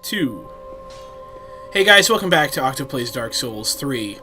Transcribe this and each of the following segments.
2. Hey guys, welcome back to Octo Plays Dark Souls 3.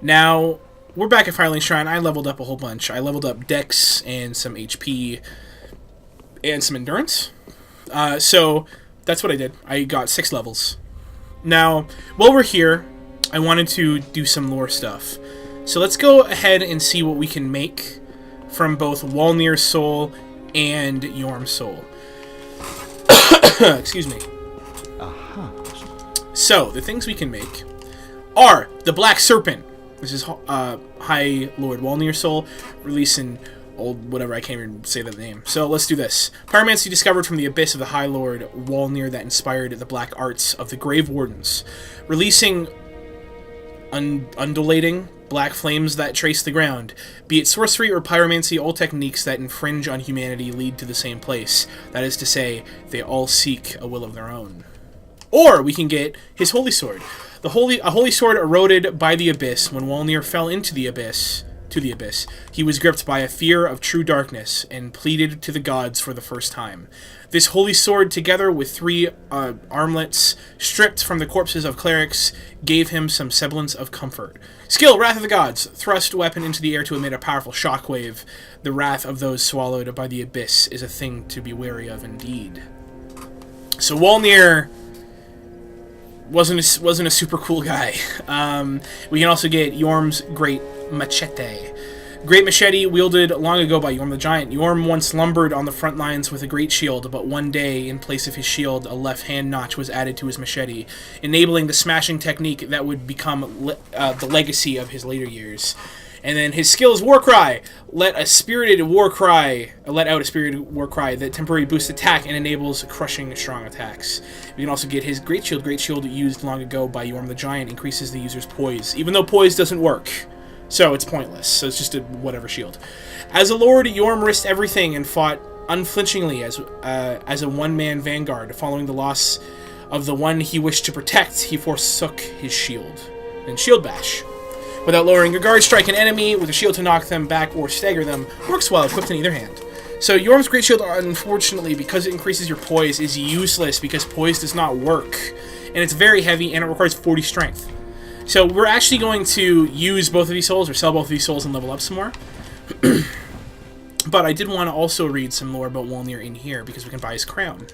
Now, we're back at Firelink Shrine. I leveled up a whole bunch. I leveled up Dex and some HP and some Endurance. So, that's what I did. I got 6 levels. Now, while we're here, I wanted to do some lore stuff. So let's go ahead and see what we can make from both Walnir's Soul and Yorm's Soul. Excuse me. So, the things we can make are the Black Serpent. This is High Lord Walnir's Soul, releasing old whatever, I can't even say that name. So, let's do this. Pyromancy discovered from the abyss of the High Lord Walnir that inspired the black arts of the Grave Wardens, releasing undulating black flames that trace the ground. Be it sorcery or pyromancy, all techniques that infringe on humanity lead to the same place. That is to say, they all seek a will of their own. Or we can get his Holy Sword. A holy sword eroded by the abyss. When Walnir fell into the abyss, he was gripped by a fear of true darkness and pleaded to the gods for the first time. This holy sword, together with 3 armlets stripped from the corpses of clerics, gave him some semblance of comfort. Skill, Wrath of the Gods. Thrust weapon into the air to emit a powerful shockwave. The wrath of those swallowed by the abyss is a thing to be wary of indeed. So Walnir wasn't a super cool guy. We can also get Yorm's Great Machete. Great Machete, wielded long ago by Yorm the Giant. Yorm once lumbered on the front lines with a great shield, but one day, in place of his shield, a left-hand notch was added to his machete, enabling the smashing technique that would become the legacy of his later years. And then his skill is Warcry. Let out a spirited war cry that temporarily boosts attack and enables crushing strong attacks. We can also get his Great Shield. Great Shield, used long ago by Yorm the Giant, increases the user's poise, even though poise doesn't work. So it's pointless. So it's just a whatever shield. As a lord, Yorm risked everything and fought unflinchingly as a one-man vanguard. Following the loss of the one he wished to protect, he forsook his shield. And Shield Bash. Without lowering your guard, strike an enemy with a shield to knock them back or stagger them. Works while equipped in either hand. So Yorm's Great Shield, unfortunately, because it increases your poise, is useless because poise does not work. And it's very heavy and it requires 40 strength. So we're actually going to use both of these souls, or sell both of these souls and level up some more. But I did want to also read some lore about Walnir in here, because we can buy his crown.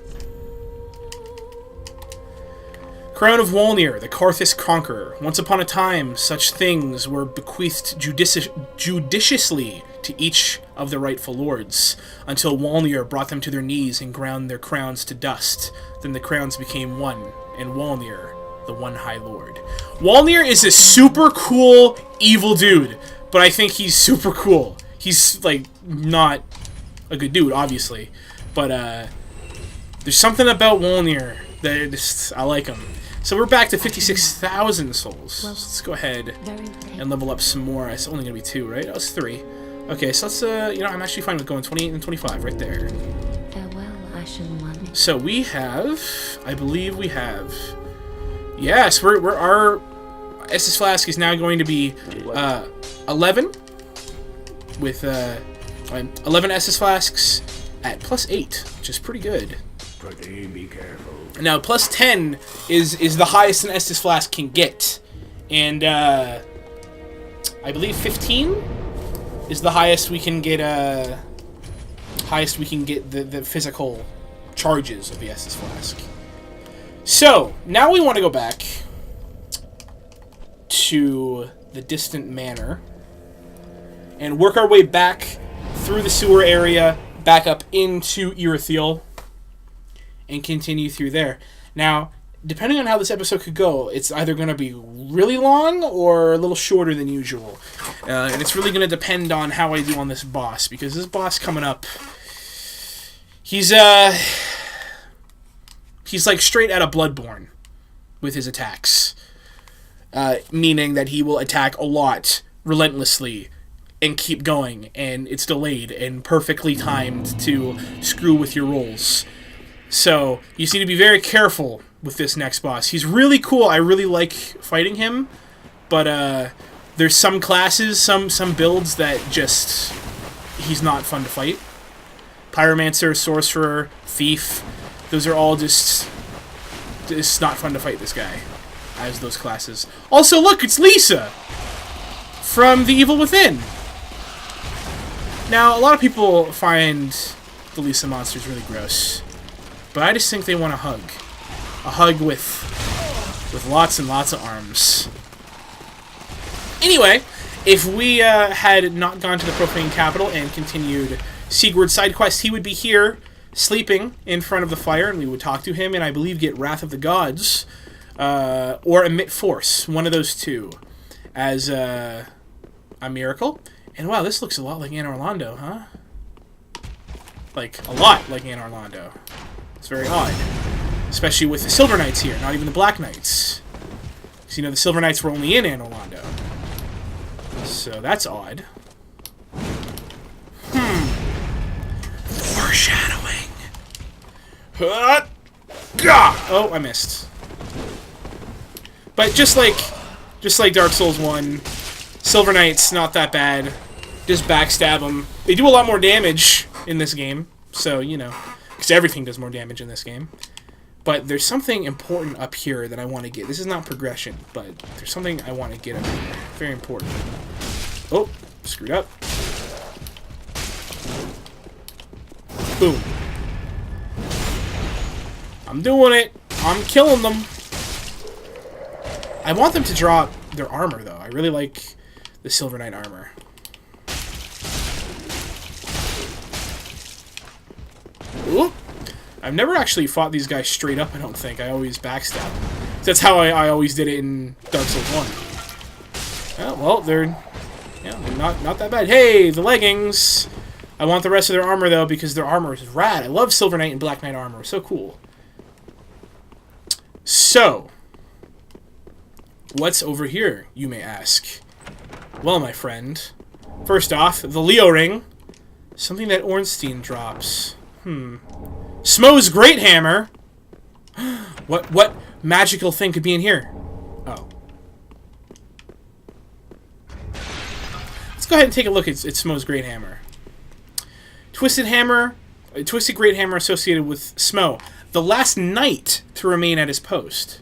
Crown of Walnir, the Karthus Conqueror. Once upon a time, such things were bequeathed judiciously to each of the rightful lords, until Walnir brought them to their knees and ground their crowns to dust. Then the crowns became one, and Walnir, the one High Lord. Walnir is a super cool evil dude, but I think he's super cool. He's, like, not a good dude, obviously, but there's something about Walnir that I like him. So we're back to 56,000 souls. Let's go ahead and level up some more. It's only going to be 2, right? Oh, it's 3. Okay, so let's, I'm actually fine with going 28 and 25 right there. Farewell, Ashen One. So we have, I believe we have, yes, our Estus Flask is now going to be 11 with 11 Estus Flasks at +8, which is pretty good. Be careful. Now, +10 is the highest an Estus Flask can get, and I believe 15 is the highest we can get. The physical charges of the Estus Flask. So now we want to go back to the distant manor and work our way back through the sewer area, back up into Irithiel, and continue through there. Now, depending on how this episode could go, it's either going to be really long or a little shorter than usual. And it's really going to depend on how I do on this boss, because this boss coming up, he's like straight out of Bloodborne with his attacks. Meaning that he will attack a lot, relentlessly, and keep going, and it's delayed and perfectly timed to screw with your rolls. So, you just need to be very careful with this next boss. He's really cool. I really like fighting him, but there's some classes, some builds that just, he's not fun to fight. Pyromancer, Sorcerer, Thief, those are all just it's not fun to fight this guy as those classes. Also, look, it's Lisa from The Evil Within. Now, a lot of people find the Lisa monsters really gross, but I just think they want a hug. A hug with lots and lots of arms. Anyway, if we had not gone to the Profane Capital and continued Sigurd's side quest, he would be here, sleeping in front of the fire, and we would talk to him, and I believe get Wrath of the Gods, or Emit Force, one of those two, as a miracle. And wow, this looks a lot like Anne Orlando, huh? Like, a lot like Anne Orlando. It's very odd. Especially with the Silver Knights here, not even the Black Knights. Because, you know, the Silver Knights were only in Anne Orlando. So, that's odd. Foreshadowing. Oh, I missed. But just like Dark Souls 1, Silver Knights, not that bad. Just backstab them. They do a lot more damage in this game. So, you know, because everything does more damage in this game. But there's something important up here that I want to get. This is not progression, but there's something I want to get up here. Very important. Oh, screwed up. Boom. I'm doing it. I'm killing them. I want them to drop their armor, though. I really like the Silver Knight armor. Ooh. I've never actually fought these guys straight up, I don't think. I always backstab. That's how I always did it in Dark Souls 1. Oh, well, they're not that bad. Hey, the leggings! I want the rest of their armor, though, because their armor is rad. I love Silver Knight and Black Knight armor. So cool. So, what's over here, you may ask? Well, my friend, first off, the Leo ring. Something that Ornstein drops. Smo's Great Hammer. What magical thing could be in here? Oh. Let's go ahead and take a look at Smo's Great Hammer. Twisted Hammer, a Twisted Great Hammer associated with Smo, the last knight to remain at his post.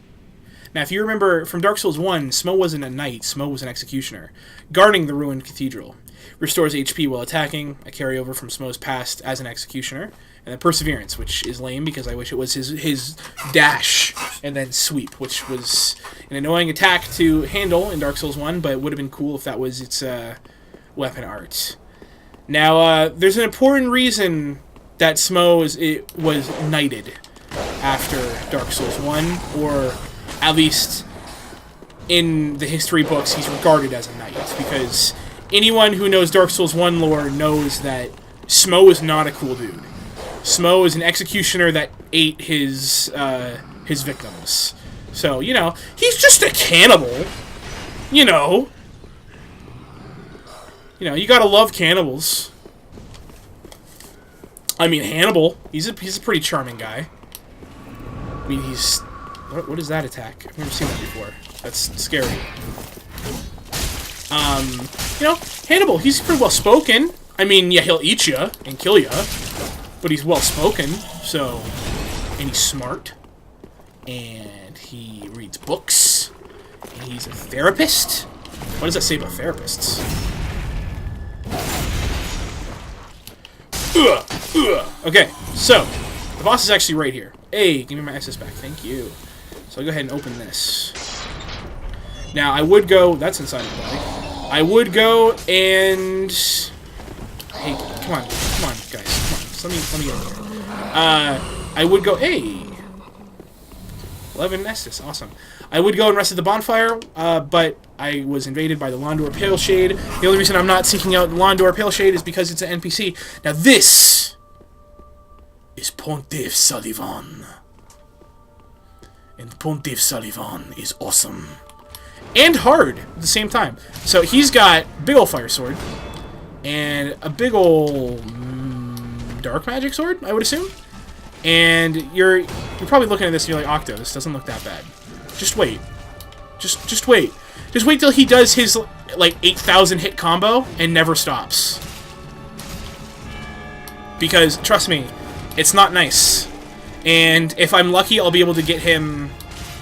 Now, if you remember from Dark Souls 1, Smo wasn't a knight, Smo was an executioner, guarding the ruined cathedral. Restores HP while attacking, a carryover from Smo's past as an executioner, and then Perseverance, which is lame because I wish it was his dash and then sweep, which was an annoying attack to handle in Dark Souls 1, but it would have been cool if that was its weapon art. Now, there's an important reason that Smo was knighted after Dark Souls 1, or at least in the history books he's regarded as a knight, because anyone who knows Dark Souls 1 lore knows that Smo is not a cool dude. Smo is an executioner that ate his victims. So, you know, he's just a cannibal. You know, you gotta love cannibals. I mean, Hannibal, he's a pretty charming guy. I mean, he's... What is that attack? I've never seen that before. That's scary. You know, Hannibal, he's pretty well-spoken. I mean, yeah, he'll eat you and kill you, but he's well-spoken, so... And he's smart. And he reads books. And he's a therapist. What does that say about therapists? Okay, so, the boss is actually right here. Hey, give me my SS back. Thank you. So I'll go ahead and open this. Now, I would go... That's inside the body. I would go and... Hey, come on, guys. Come on. Just let me get in here. I would go... Hey! 11 Estus. Awesome. I would go and rest at the bonfire, but I was invaded by the Londor Pale Shade. The only reason I'm not seeking out Londor Pale Shade is because it's an NPC. Now, this is Pontiff Sullivan. And Pontiff Sullivan is awesome. And hard at the same time. So he's got big ol' fire sword. And a big ol' dark magic sword, I would assume. And you're probably looking at this and you're like, Octo, this doesn't look that bad. Just wait. Just wait. Just wait till he does his, like, 8,000 hit combo and never stops. Because, trust me, it's not nice. And if I'm lucky, I'll be able to get him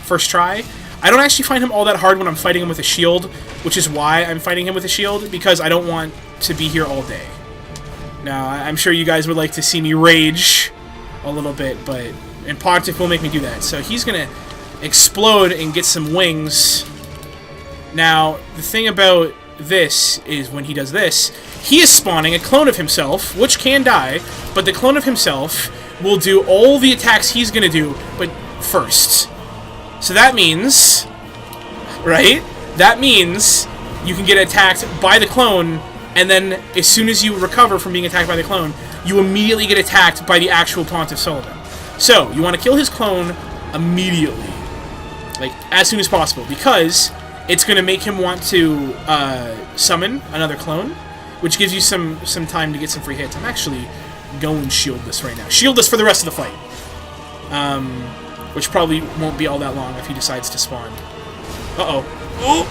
first try. I don't actually find him all that hard when I'm fighting him with a shield, which is why I'm fighting him with a shield, because I don't want to be here all day. Now, I'm sure you guys would like to see me rage a little bit, and Pontiff will make me do that. So he's going to explode and get some wings. Now, the thing about this is when he does this, he is spawning a clone of himself, which can die, but the clone of himself will do all the attacks he's going to do, but first. So that means, right? That means you can get attacked by the clone, and then as soon as you recover from being attacked by the clone, you immediately get attacked by the actual Pontiff Sullivan. So, you want to kill his clone immediately. Like, as soon as possible, because it's going to make him want to summon another clone, which gives you some time to get some free hits. I'm actually going to shield this right now. Shield this for the rest of the fight. Which probably won't be all that long if he decides to spawn. Uh-oh. Oh!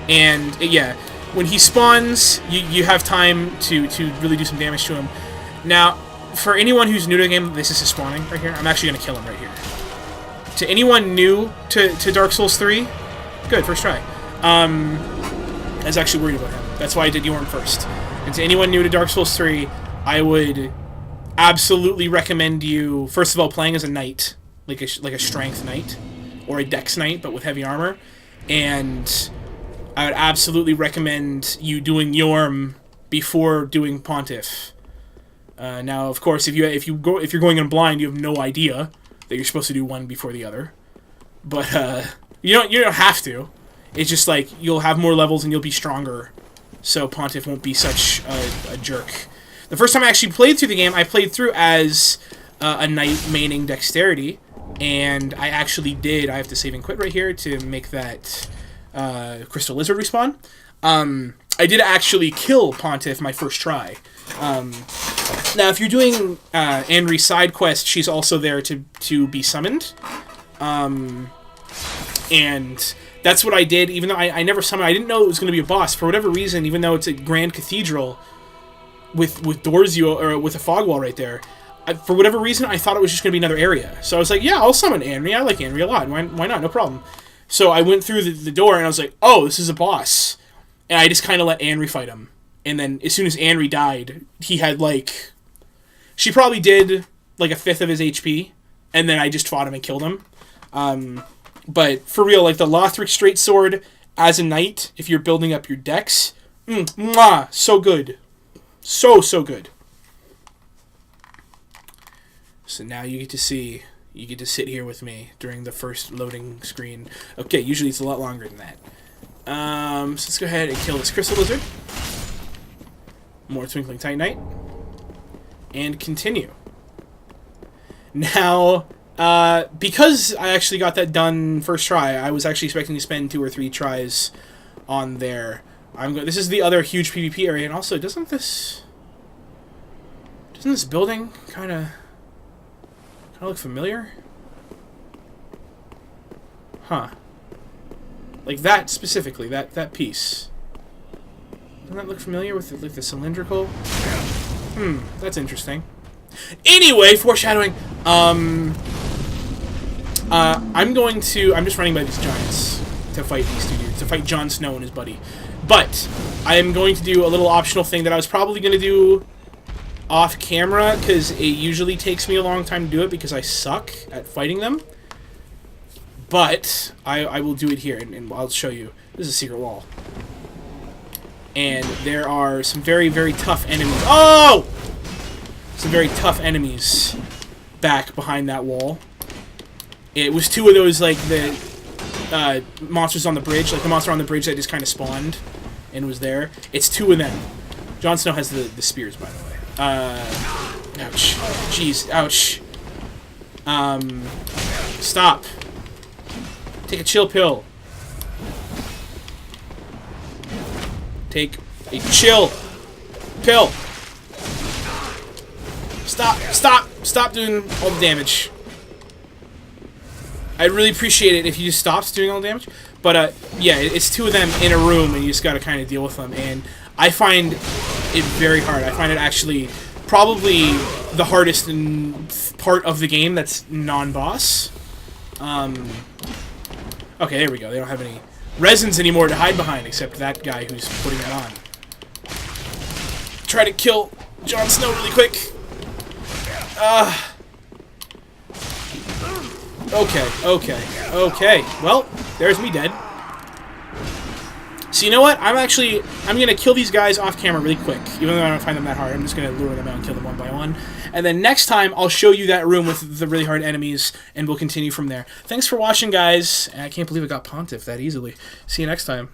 And, yeah, when he spawns, you have time to really do some damage to him. Now, for anyone who's new to the game, this is his spawning right here. I'm actually going to kill him right here. To anyone new to Dark Souls 3, good, first try. I was actually worried about him. That's why I did Yorm first. And to anyone new to Dark Souls 3, I would absolutely recommend you, first of all, playing as a knight. Like a strength knight, or a dex knight, but with heavy armor. And I would absolutely recommend you doing Yorm before doing Pontiff. Now, of course, if you're going in blind, you have no idea that you're supposed to do one before the other. But you don't have to. It's just like you'll have more levels and you'll be stronger, so Pontiff won't be such a jerk. The first time I actually played through the game, I played through as a knight maining dexterity. And I actually did. I have to save and quit right here to make that Crystal Lizard respawn. I did actually kill Pontiff my first try. Now, if you're doing Anri's side quest, she's also there to be summoned. And that's what I did, even though I never summoned. I didn't know it was going to be a boss. For whatever reason, even though it's a grand cathedral with doors, or with a fog wall right there, for whatever reason, I thought it was just going to be another area. So I was like, yeah, I'll summon Anri. I like Anri a lot. Why not? No problem. So I went through the door, and I was like, oh, this is a boss. And I just kind of let Anri fight him. And then as soon as Anri died, he had, like... She probably did, like, a fifth of his HP. And then I just fought him and killed him. But for real, like, the Lothric Straight Sword as a knight, if you're building up your dex, so good. So good. So now you get to sit here with me during the first loading screen. Okay, usually it's a lot longer than that. So let's go ahead and kill this Crystal Lizard. More Twinkling Titanite. And continue. Now, because I actually got that done first try, I was actually expecting to spend 2 or 3 tries on there. This is the other huge PvP area, and also, doesn't this building kind of look familiar? Huh. Like that specifically, that piece. Doesn't that look familiar with the cylindrical? That's interesting. Anyway, foreshadowing. I'm just running by these giants to fight these 2 dudes, to fight Jon Snow and his buddy. But I am going to do a little optional thing that I was probably going to do off camera, because it usually takes me a long time to do it because I suck at fighting them. But I will do it here, and I'll show you. This is a secret wall. And there are some very, very tough enemies. Oh! Some very tough enemies back behind that wall. It was 2 of those, like, the monsters on the bridge. Like, the monster on the bridge that just kind of spawned and was there. It's 2 of them. Jon Snow has the spears, by the way. Ouch. Jeez, ouch. Stop. Take a chill pill. Take a chill pill. Stop doing all the damage. I'd really appreciate it if you just stopped doing all the damage. But, yeah, it's 2 of them in a room, and you just gotta kind of deal with them. And I find it very hard. I find it actually probably the hardest part of the game that's non-boss. Okay, there we go. They don't have any resins anymore to hide behind, except that guy who's putting it on. Try to kill Jon Snow really quick. Okay. Well, there's me dead. So you know what? I'm gonna kill these guys off camera really quick. Even though I don't find them that hard, I'm just gonna lure them out and kill them one by one. And then next time, I'll show you that room with the really hard enemies, and we'll continue from there. Thanks for watching, guys. I can't believe I got Pontiff that easily. See you next time.